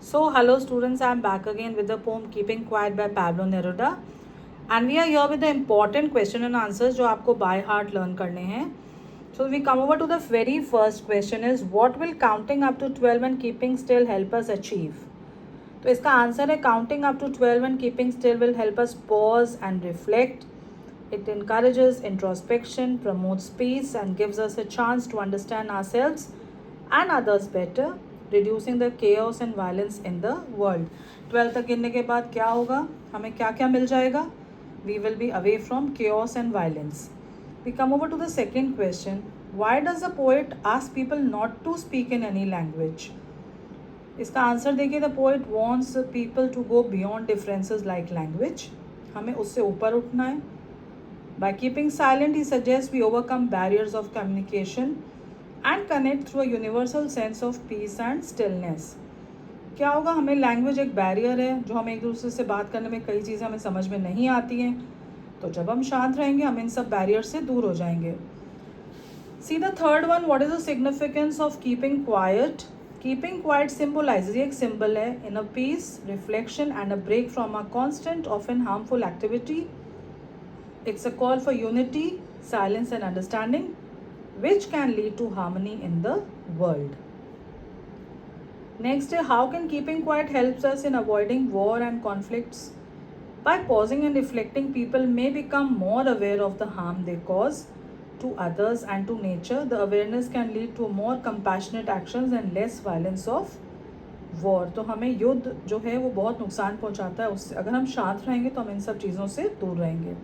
So, hello students, I am back again with the poem Keeping Quiet by Pablo Neruda. And we are here with the important question and answers जो आपको by heart learn करने हैं. So, we come over to the very first question is what will counting up to 12 and keeping still help us achieve? तो इसका answer है counting up to 12 and keeping still will help us pause and reflect. It encourages introspection, promotes peace, and gives us a chance to understand ourselves and others better, reducing the chaos and violence in the world. 12 तक गिनने के बाद क्या होगा, हमें क्या क्या मिल जाएगा? We will be away from chaos and violence. We come over to the second question. Why does the poet ask people not to speak in any language? इसका आंसर देखिए, the poet wants people to go beyond differences like language. हमें उससे ऊपर उठना है. By keeping silent he suggest we overcome barriers of communication and connect through a universal sense of peace and stillness. क्या होगा, हमें language एक barrier है जो हमें एक दूसरे से बात करने में कई चीज़ें हमें समझ में नहीं आती हैं. तो जब हम शांत रहेंगे हम इन सब बैरियर से दूर हो जाएंगे. See the third one, what is the significance of keeping quiet? Keeping quiet symbolise, ये एक सिंबल है in a peace, reflection and a break from a constant of an harmful activity. It's a call for unity, silence and understanding which can lead to harmony in the world. Next, how can keeping quiet helps us in avoiding war and conflicts? By pausing and reflecting, people may become more aware of the harm they cause to others and to nature. The awareness can lead to more compassionate actions and less violence of war. तो हमें युद्ध जो है वो बहुत नुकसान पहुंचाता है, उससे अगर हम शांत रहेंगे तो हम इन सब चीज़ों से दूर रहेंगे.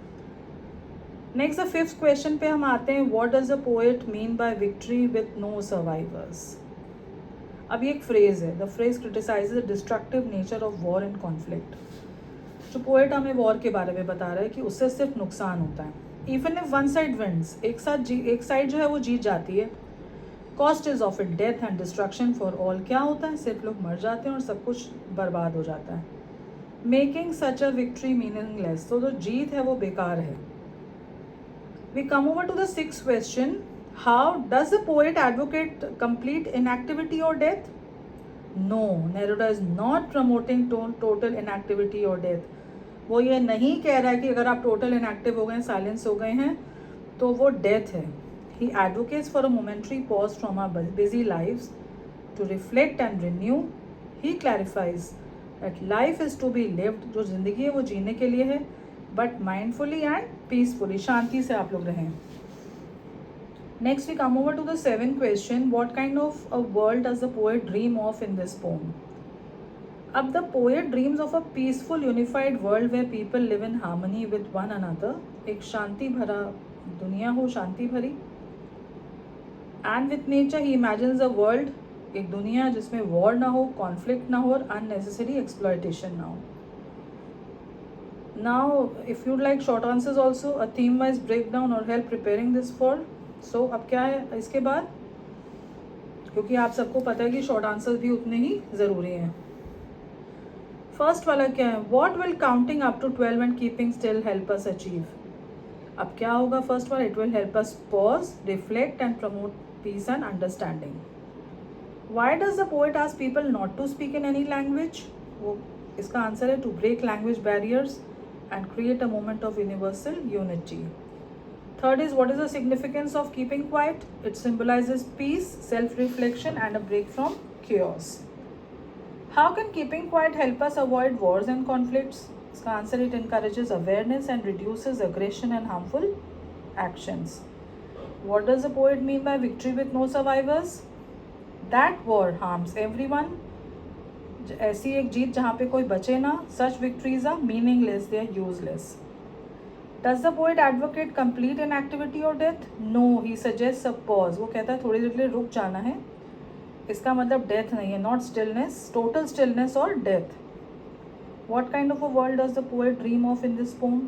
नेक्स्ट द फिफ्थ क्वेश्चन पे हम आते हैं. What does the poet mean by victory with no survivors? अब ये एक फ्रेज है. The phrase criticises the destructive nature of war and conflict. जो पोएट हमें वॉर के बारे में बता रहा है कि उससे सिर्फ नुकसान होता है. Even if one side wins, एक साइड जो है वो जीत जाती है. Cost is of it death and destruction for all. क्या होता है, सिर्फ लोग मर जाते हैं और सब कुछ बर्बाद हो जाता है. मेकिंग सच अ विक्ट्री मीनिंगलेस. तो जो जीत है वो बेकार है. We come over to the sixth question. How does the poet advocate complete inactivity or death? No, Neruda is not promoting total inactivity or death. वो ये नहीं कह रहा है कि अगर आप total inactive हो गए, silence हो गए हैं तो वो death है. He advocates for a momentary pause from our busy lives to reflect and renew. He clarifies that life is to be lived. जो ज़िंदगी है वो जीने के लिए है, बट माइंडफुली एंड पीसफुली, शांति से आप लोग रहें. Next we come over to the seventh question. What kind of a world does the poet dream of in this poem? अब the poet dreams of a peaceful unified world where people live in harmony with one another. एक शांति भरा दुनिया हो, शांति भरी. And with nature he imagines a world, एक दुनिया जिसमें वॉर ना हो, कॉन्फ्लिक्ट ना हो और अननेसेसरी एक्सप्लॉयटेशन ना हो. Now, if you'd like short answers also, a theme-wise breakdown or help preparing this for. So, अब क्या है इसके बाद, क्योंकि आप सबको पता है कि शॉर्ट आंसर्स भी उतने ही ज़रूरी हैं. फर्स्ट वाला क्या है, what will counting up to 12 and keeping still help us achieve? अब क्या होगा फर्स्ट वाला, it will help us pause, reflect and promote peace and understanding. Why does the poet ask people not to speak in any language? वो इसका answer है to break language barriers and create a moment of universal unity. Third is, what is the significance of keeping quiet? It symbolizes peace, self-reflection and a break from chaos. How can keeping quiet help us avoid wars and conflicts? Iska answer, it encourages awareness and reduces aggression and harmful actions. What does the poet mean by victory with no survivors? That war harms everyone. ऐसी एक जीत जहाँ पे कोई बचे ना. Such victories are meaningless, they are useless. Does the poet advocate complete inactivity और death? No, he suggest a pause. वो कहता है थोड़ी देर के लिए रुक जाना है. इसका मतलब डेथ नहीं है, नॉट स्टिलनेस, टोटल स्टिलनेस और death. What kind of a world does the poet dream of in this poem?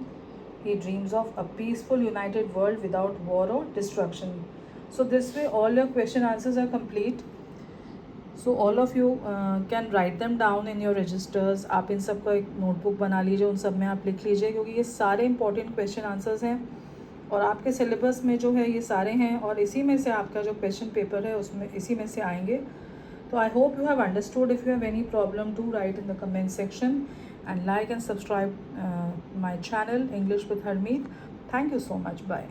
He dreams of a peaceful united world without war और destruction. So this way all your question answers are complete. So all of you can write them down in your registers. आप इन सब का एक notebook बना लीजिए, उन सब में आप लिख लीजिए, क्योंकि ये सारे इंपॉर्टेंट क्वेश्चन आंसर्स हैं और आपके सिलेबस में जो है ये सारे हैं और इसी में से आपका जो क्वेश्चन पेपर है उसमें इसी में से आएंगे. So I hope you have understood. If you have any problem, do write in the comment section and like and subscribe my channel English with Harmeet. Thank you so much. Bye.